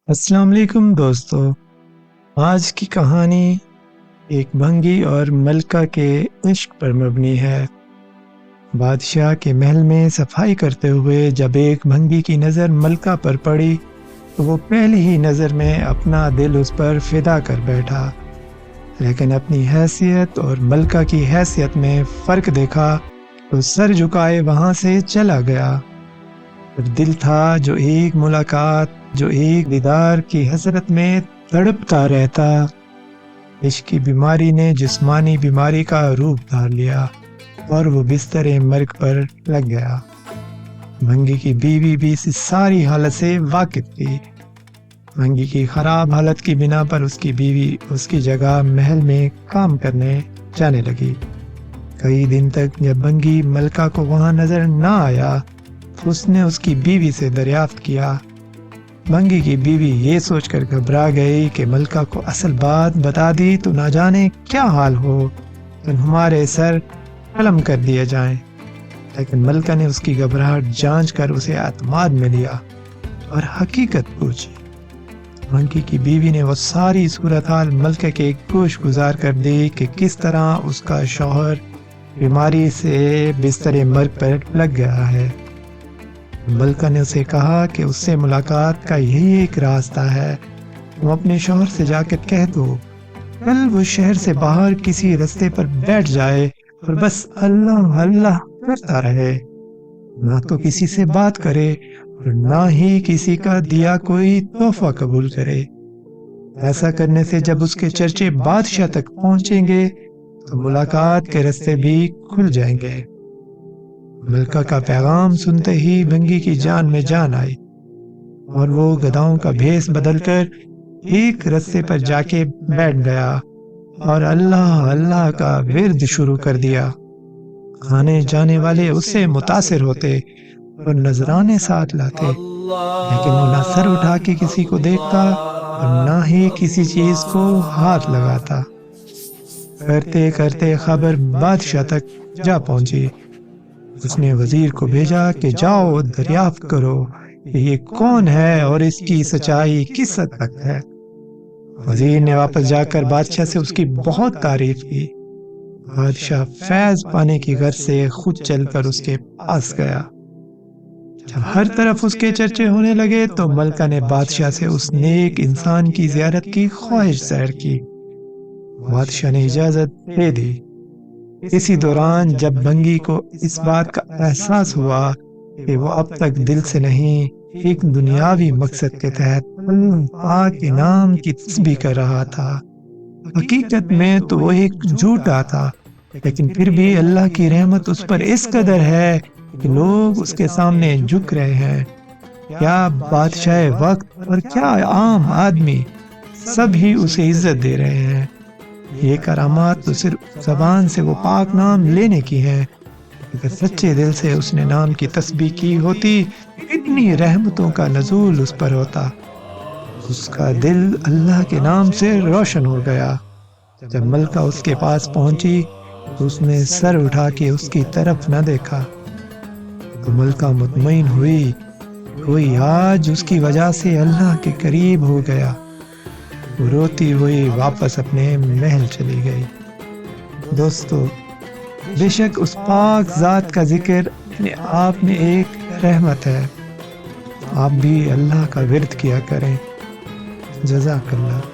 السلام علیکم دوستو، آج کی کہانی ایک بھنگی اور ملکہ کے عشق پر مبنی ہے۔ بادشاہ کے محل میں صفائی کرتے ہوئے جب ایک بھنگی کی نظر ملکہ پر پڑی تو وہ پہلی ہی نظر میں اپنا دل اس پر فدا کر بیٹھا، لیکن اپنی حیثیت اور ملکہ کی حیثیت میں فرق دیکھا تو سر جھکائے وہاں سے چلا گیا۔ اور دل تھا جو ایک ملاقات، جو ایک دیدار کی حسرت میں تڑپتا رہتا۔ عشق کی بیماری نے جسمانی بیماری کا روپ دھار لیا اور وہ بستر مرگ پر لگ گیا۔ بھنگی کی بیوی بھی اس ساری حالت سے واقف تھی۔ بھنگی کی خراب حالت کی بنا پر اس کی بیوی اس کی جگہ محل میں کام کرنے جانے لگی۔ کئی دن تک جب بھنگی ملکہ کو وہاں نظر نہ آیا تو اس نے اس کی بیوی سے دریافت کیا۔ بھنگی کی بیوی یہ سوچ کر گھبرا گئی کہ ملکہ کو اصل بات بتا دی تو نہ جانے کیا حال ہو، ہمارے سر قلم کر دیے جائیں۔ لیکن ملکہ نے اس کی گھبراہٹ جانچ کر اسے اعتماد میں لیا اور حقیقت پوچھی۔ بھنگی کی بیوی نے وہ ساری صورتحال ملکہ کے گوش گزار کر دی کہ کس طرح اس کا شوہر بیماری سے بستر مرگ پر لگ گیا ہے۔ ملکہ نے اسے کہا کہ اس سے ملاقات کا یہی ایک راستہ ہے، تم اپنے شوہر سے جا کر کہہ دو کل وہ شہر سے باہر کسی رستے پر بیٹھ جائے اور بس اللہ اللہ کرتا رہے، نہ تو کسی سے بات کرے اور نہ ہی کسی کا دیا کوئی تحفہ قبول کرے۔ ایسا کرنے سے جب اس کے چرچے بادشاہ تک پہنچیں گے تو ملاقات کے رستے بھی کھل جائیں گے۔ ملکہ کا پیغام سنتے ہی بھنگی کی جان میں جان آئی اور وہ گدھاؤں کا بھیس بدل کر ایک رستے پر جا کے بیٹھ گیا اور اللہ اللہ کا ورد شروع کر دیا۔ آنے جانے والے اس سے متاثر ہوتے اور نذرانے ساتھ لاتے، لیکن وہ نہ سر اٹھا کے کسی کو دیکھتا اور نہ ہی کسی چیز کو ہاتھ لگاتا۔ کرتے کرتے خبر بادشاہ تک جا پہنچی۔ اس نے وزیر کو بھیجا کہ جاؤ دریافت کرو کہ یہ کون ہے اور اس کی سچائی کس حد تک ہے۔ وزیر نے واپس جا کر بادشاہ سے اس کی بہت تعریف کی۔ بادشاہ فیض پانے کی غرض سے خود چل کر اس کے پاس گیا۔ جب ہر طرف اس کے چرچے ہونے لگے تو ملکہ نے بادشاہ سے اس نیک انسان کی زیارت کی خواہش ظاہر کی۔ بادشاہ نے اجازت دے دی۔ اسی دوران جب بھنگی کو اس بات کا احساس ہوا کہ وہ اب تک دل سے نہیں، ایک دنیاوی مقصد کے تحت اللہ پاک کے نام کی تسبیح کر رہا تھا، حقیقت میں تو وہ ایک جھوٹا تھا، لیکن پھر بھی اللہ کی رحمت اس پر اس قدر ہے کہ لوگ اس کے سامنے جھک رہے ہیں۔ کیا بادشاہ وقت اور کیا عام آدمی، سب ہی اسے عزت دے رہے ہیں۔ یہ کرامات تو صرف زبان سے وہ پاک نام لینے کی ہیں، اگر سچے دل سے اس نے نام کی تسبیح کی ہوتی اتنی رحمتوں کا نزول اس پر ہوتا۔ اس کا دل اللہ کے نام سے روشن ہو گیا۔ جب ملکہ اس کے پاس پہنچی تو اس نے سر اٹھا کے اس کی طرف نہ دیکھا تو ملکہ مطمئن ہوئی کوئی آج اس کی وجہ سے اللہ کے قریب ہو گیا۔ وہ روتی ہوئی واپس اپنے محل چلی گئی۔ دوستو، بے شک اس پاک ذات کا ذکر اپنے آپ میں ایک رحمت ہے۔ آپ بھی اللہ کا ورد کیا کریں۔ جزاک اللہ۔